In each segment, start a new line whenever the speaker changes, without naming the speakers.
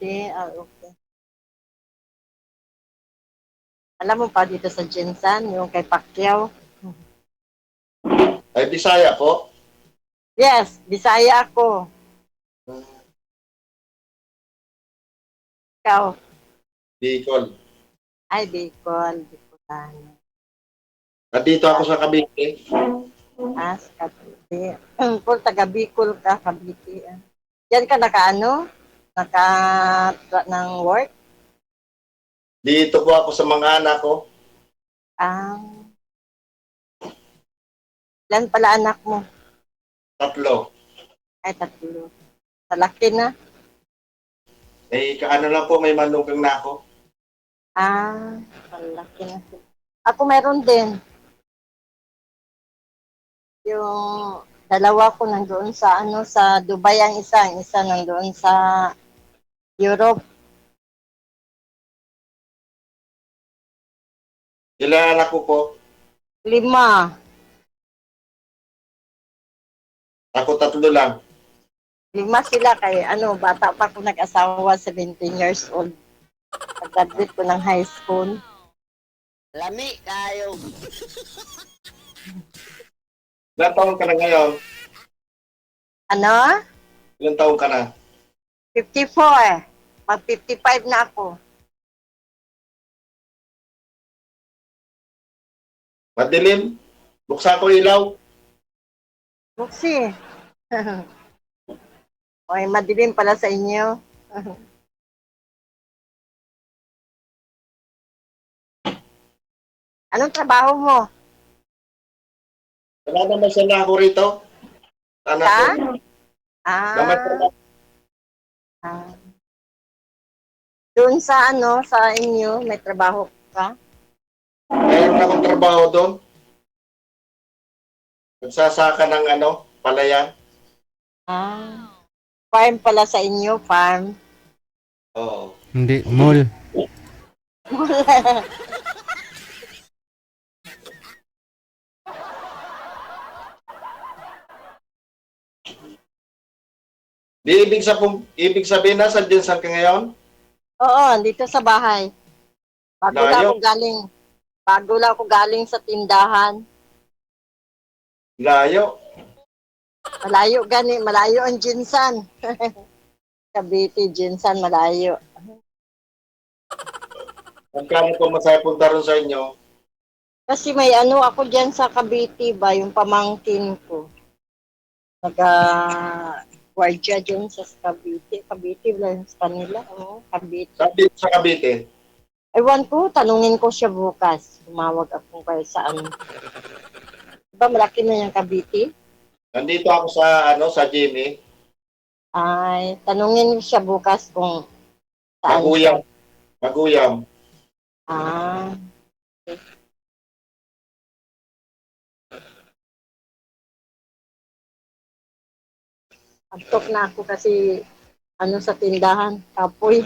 Okay. Alam mo pa dito sa Jinsan, yung kay Pacquiao?
Ay, Bisaya po.
Yes, Bisaya ako. Ikaw?
Bicol.
Ay, Bicol. Bicolano.
Nandito ako sa Cavite.
Sa Cavite. Kung taga Bicol ka, Cavite. Yan ka naka-ano? Naka ng work?
Dito po ako sa mga anak ko.
Ah, ilan pala anak mo?
3.
Ay, 3. Malaki na.
Eh, kaano lang po, may manugang na ako.
Malaki na. Ako meron din. Yung dalawa ko nandoon sa sa Dubai ang isa nandoon sa Europe.
Ilan anak ko po?
5.
Ako 3 lang.
5 sila kay bata pa ako nag-asawa, 17 years old. Pag-graduate ko ng high school.
Lami kayo.
Ilan taon ka na ngayon?
Ano?
Ilan taon ka na?
54. Mag 55 na ako.
Madilim? Buksan ko ilaw?
Buksi. Oy, madilim pala sa inyo. Anong trabaho mo?
Wala naman siya ako rito. Anak ko. Naman ko
Ah, ah. Doon sa sa inyo, may trabaho ka?
Mayroon akong trabaho doon. Nagsasaka ng palayan.
Farm pala sa inyo, farm.
Oo.
Hindi, mall.
Di ibig sabihin na sa Jensan ka ngayon?
Oo, dito sa bahay. Bago lang
Layo.
ako galing. Bago lang ako galing sa tindahan.
Layo.
Malayo ang Jinsan. Cavite, Jinsan, malayo.
Magkano po masaya punta ron sa inyo?
Kasi may ako diyan sa Cavite ba, yung pamangkin ko. Gwardiya dyan sa Cavite. Cavite lang sa kanila. Oo, Cavite.
Sabi sa Cavite.
Ewan ko, tanungin ko siya bukas. Tumawag ako kay saan. Diba malaki na yung Cavite?
Nandito ako sa sa Jimmy.
Ay, tanungin ko siya bukas kung saan siya.
Maguyam. Maguyam.
Ah, antok na ako kasi sa tindahan, kapoy.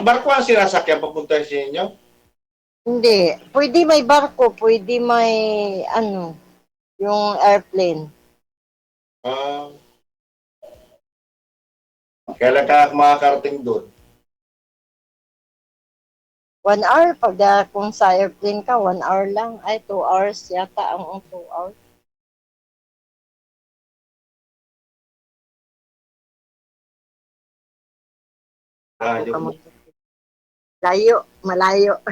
Barko ang sinasakyan papunta sa inyo?
Hindi, pwede may barko, pwede may yung airplane.
Ah, kailan ka makakarating doon?
1 hour, pag kung sa airplane ka, 1 hour lang. Ay, 2 hours yata ang 2 hours.
Layo.
Layo, malayo.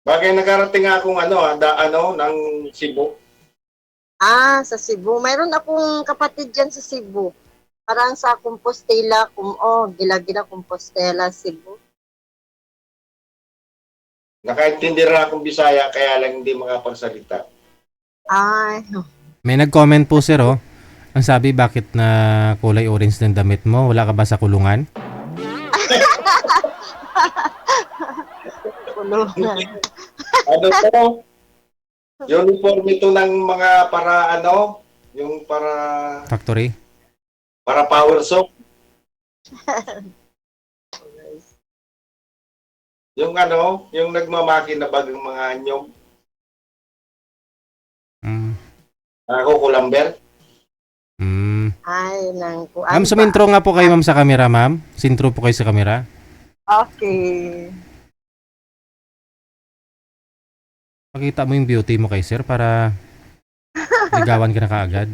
Bagay nakarating akong ng Cebu.
Sa Cebu. Mayroon akong kapatid dyan sa Cebu. Parang sa Compostela, Gila-Gila, Compostela, Cebu.
Nakaintindi rin akong Bisaya kaya lang hindi makapagsalita.
Ay,
May nag-comment po sir oh. Ang sabi, bakit na kulay orange ng damit mo? Wala ka ba sa kulungan?
kulungan.
Ano to? Uniform ito ng mga yung
Factory?
para power soap. Yung yung nagmamaki na bagang mga anyong. Ako, Kulamber.
Ay, nang kuan
Ma'am,
ba?
sumintro nga po kayo ma'am sa camera, ma'am. Sintro po kayo sa camera.
Okay.
Pakita mo yung beauty mo kay sir para ligawan ka na kaagad.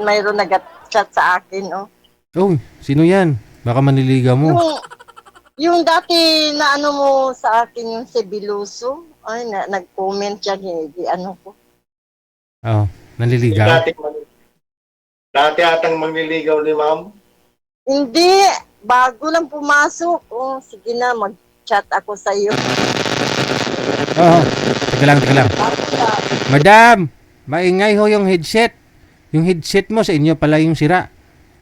Mayroon nag-chat sa akin, oh.
Oh, sino yan? Baka manliligaw mo.
Yung dati na ano mo sa akin yung si Biluso, ay, nag-comment siya, ano ko.
Oh, nanliligaw.
Dati atang mangliligaw ni ma'am.
Hindi, bago lang pumasok. Oh, sige na, mag-chat ako sa iyo.
Oh, teka lang. Madam, maingay ho yung headset. Yung headset mo sa inyo pala yung sira.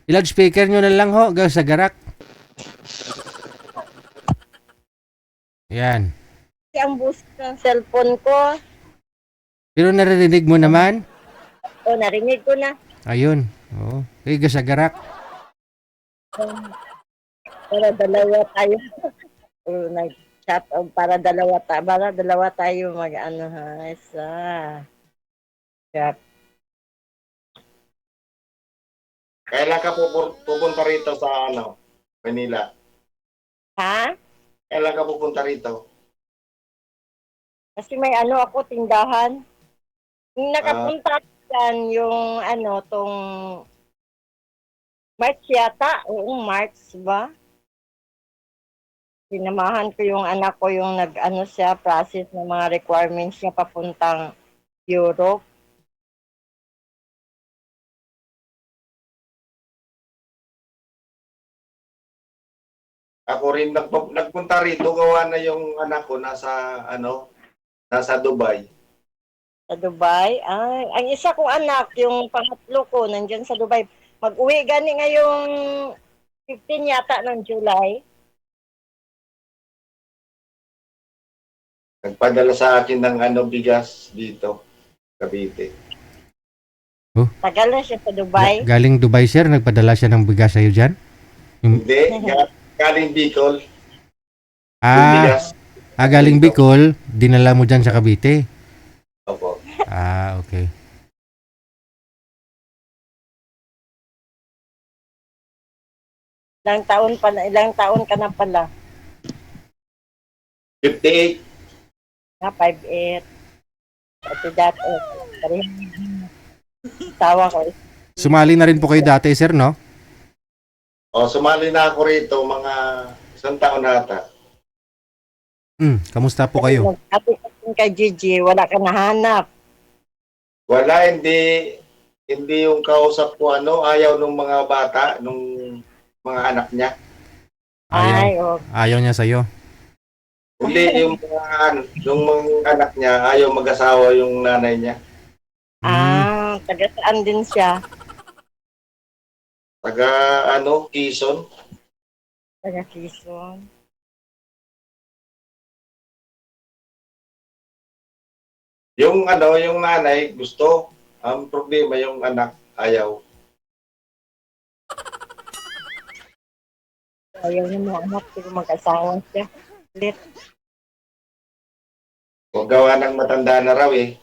I-loudspeaker nyo na lang ho, sa garak. Yan.
Ang bus ng cellphone ko,
Pero naririnig mo naman.
oh, narinig ko na.
Ayun. Oo. Kaya sa garak.
Para dalawa tayo. Oh, nag-chat para dalawa tayo mag-ano ha. Isa. Chat.
Kailan ka pupunta rito sa Manila?
Ha?
Kailan ka pupunta rito?
Kasi may ano ako, tindahan. Yung nakapunta dyan, yung tong March yata. Oo, March ba? Sinamahan ko yung anak ko yung siya, process ng mga requirements niya papuntang Europe.
Ako rin nagpunta rito, gawa na yung anak ko nasa Dubai.
Sa Dubai. Ay, ang isa kong anak, yung pangatlo ko, nandyan sa Dubai. Mag-uwi gani ngayong 15 yata ng July.
Nagpadala sa akin ng bigas dito, Cavite.
Tagal na siya sa Dubai.
Galing Dubai sir, nagpadala siya ng bigas sa'yo dyan?
Hindi, galing Bicol. Yung
Ah,
bigas.
galing Bicol, dinala mo dyan sa Cavite.
Opo.
Ah, okay.
Ilang taon ka na pala?
58.
5'8". At dati, tawa ko.
Sumali na rin po kayo dati sir, no?
Sumali na ako rito mga isang taon na ata.
Kamusta po kayo?
Ate kay Gigi, wala ka nahanap.
Wala, hindi yung kausap ko ayaw nung mga bata, nung mga anak niya.
Ayaw niya sa'yo.
Hindi yung mga anak niya, ayaw mag-asawa yung nanay niya.
Taga saan din siya?
Taga Quezon.
Taga Quezon.
Yung nanay gusto, ang problema yung anak ayaw.
Ayaw niya mga anak, siguro mag-asawa siya. Ulit.
Kung gawa ng matanda na raw eh.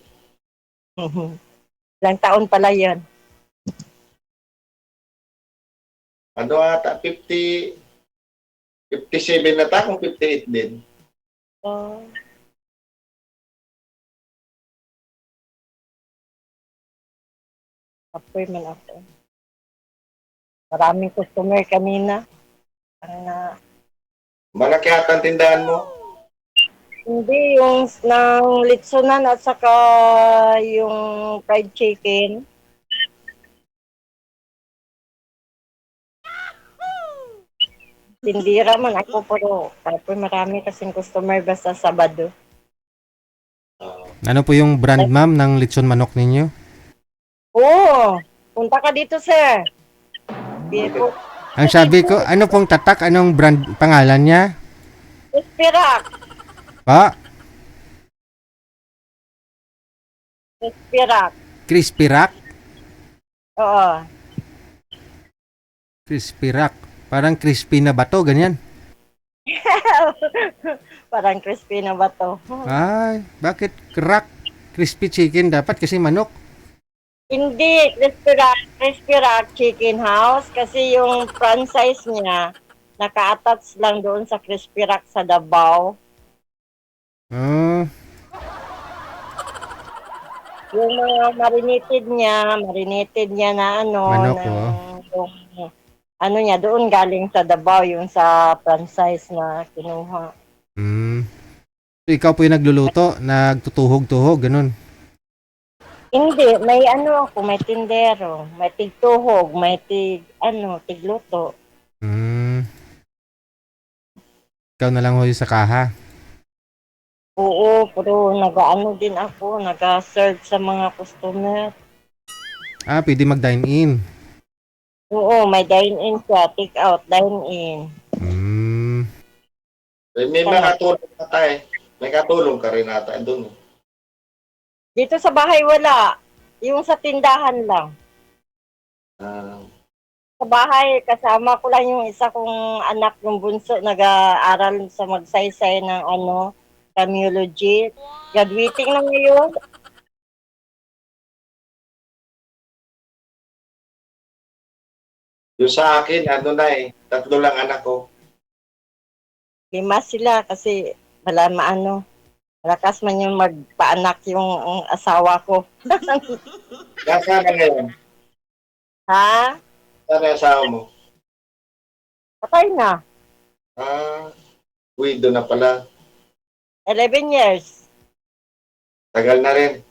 Ilang taon pala yan?
Ata, 57 na ta, kung 58 din.
Apoy man ako. Maraming customer kanina.
Malaki ata ang tindahan mo.
Hindi, yung ng litsunan at saka yung fried chicken. Tindira man ako, pero marami kasing customer basta Sabado.
Ano po yung brand ma'am ng lechon manok ninyo?
Oo, punta ka dito, sir. Dito.
Ang sabi ko, ano pong tatak? Anong brand pangalan niya?
Espirak.
Pa?
Espirak.
Crispy Rock?
Oo.
Crispy Rock. Parang crispy na bato, ganyan.
Parang crispy na ba to?
Ay, bakit crack? Crispy chicken dapat kasi manok.
Hindi, Crispy Rock Chicken House kasi yung franchise niya naka-attach lang doon sa Crispy Rock sa Davao.
Oh,
Yung mga marinated niya na
Manok,
yung, ano niya, doon galing sa Davao, yung sa franchise na kinuha.
So, ikaw po yung nagluluto, nagtutuhog-tuhog, ganun.
Hindi, may ako, may tindero, may tigtuhog, may tigluto.
Ikaw na lang ho yung sa kaha.
Oo, pero din ako, nag-serve sa mga customer.
Pwede mag-dine in.
Oo, may dine-in siya, take-out, dine-in.
May makatulong na tayo. May katulong ka rin ata doon.
Dito sa bahay wala, yung sa tindahan lang. Sa bahay, kasama ko lang yung isa kong anak, yung bunso, nag-aaral sa magsaysay ng Camology. Graduating na ngayon.
Yung sa akin, tatlo lang anak ko.
5 sila kasi malakas man yung magpaanak yung asawa ko.
Nasaan na ngayon?
Ha?
Saan na asawa mo?
Patay na.
Widow na pala.
11 years.
Tagal na rin.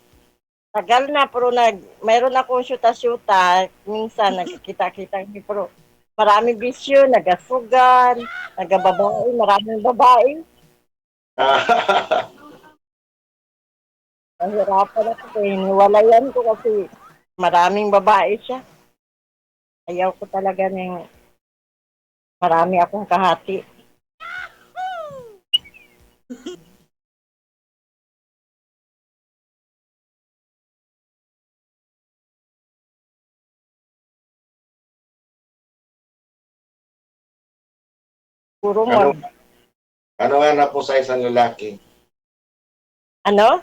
Tagal na, pero mayroon akong syuta-syuta. Minsan, nagkikita-kita. Pero maraming bisyo, nagasugan, nagababae, maraming babae. Nahirapan ako. Hiniwalayan ko kasi maraming babae siya. Ayaw ko talaga ng marami akong kahati. Puro mo.
Ano hanap mo sa isang lalaki?
Ano?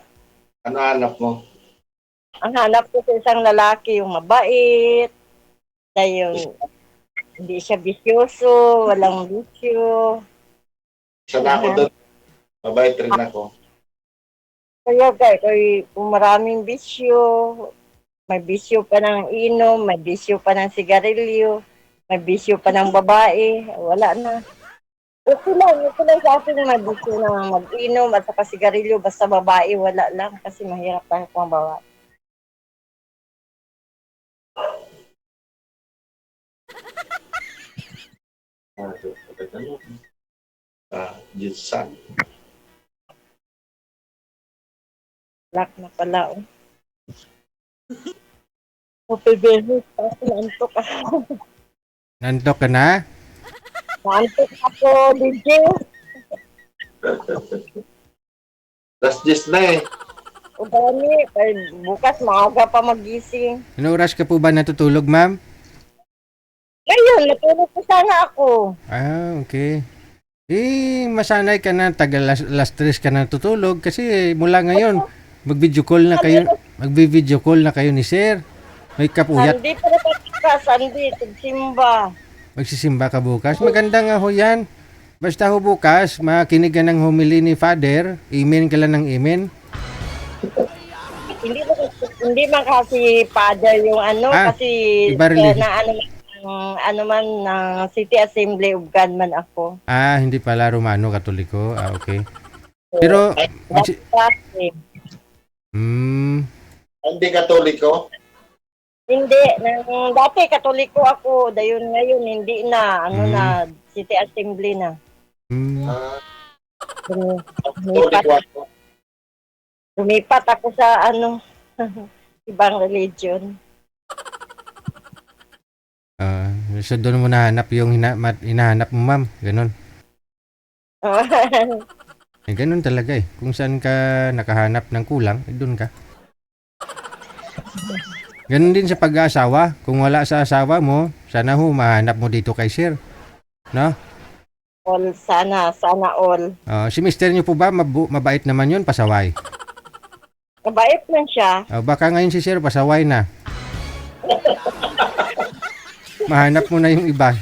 Ano hanap mo?
Ang hanap ko sa isang lalaki, yung mabait, na yung hindi siya bisyoso, walang bisyo.
Isa na ako doon. Mabait rin ako.
Kaya kung maraming bisyo, may bisyo pa ng inom, may bisyo pa ng sigarilyo, may bisyo pa ng babae, wala na. Okay lang sa akin may bisyo na mag-inom at saka sigarilyo, basta babae, wala lang kasi mahirap tayo kung babae.
Jinsan.
Black na pala, oh. Okay, baby. Kasi naantok ako.
Nantok ka na?
Naantok ako, DJ.
Last gist na eh.
O dami. Bukas maaga pa magising.
Ano oras ka po ba natutulog, ma'am?
Ngayon, natulog ko sana ako.
Okay. Masanay ka na, alas 3 ka na tutulog kasi mula ngayon, mag-video call na kayo ni sir. May kapuyat.
Sandi pa na Sandi, tigsimba.
Magsisimba ka bukas. Maganda nga ho yan. Basta ho bukas, makinig ka ng homily ni Father, amen ka lang ng amen.
Hindi man kasi father yung kasi
iba religion.
na ng City Assembly of God man ako.
Hindi pala Romano, Katoliko. Okay. Pero,
Hindi Katoliko?
Hindi. Dati Katoliko ako. Dayon ngayon, hindi na. Na, City Assembly na.
Katoliko ako.
Lumipat ako sa ibang religion.
So doon mo nahanap yung hinahanap mo, ma'am. Ganon. Ganon talaga eh. Kung saan ka nakahanap ng kulang, doon ka. Ganon din sa pag-aasawa. Kung wala sa asawa mo, sana ho mahanap mo dito kay sir. No?
Sana all.
Si mister niyo po ba, mabait naman yun, pasaway?
Mabait man siya.
O, baka ngayon si sir pasaway na. Mahanap mo na yung iba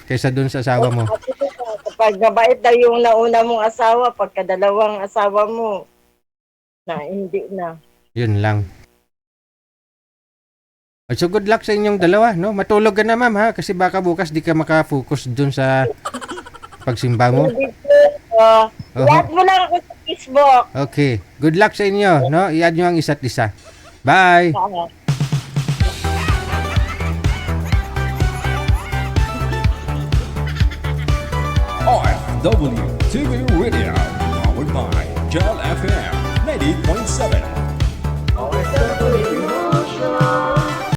kaysa dun sa asawa mo.
Kapag mabait daw yung nauna mong asawa, pagkadalawang asawa mo, na hindi na.
Yun lang. So good luck sa inyong dalawa, no? Matulog ka na, ma'am, ha? Kasi baka bukas di ka makafocus dun sa pagsimba mo.
Lahat mo lang ako sa Facebook.
Okay. Good luck sa inyo, no? I-add nyo ang isa't isa. Bye!
RFW TV Radio, powered by Gel FM 90.7.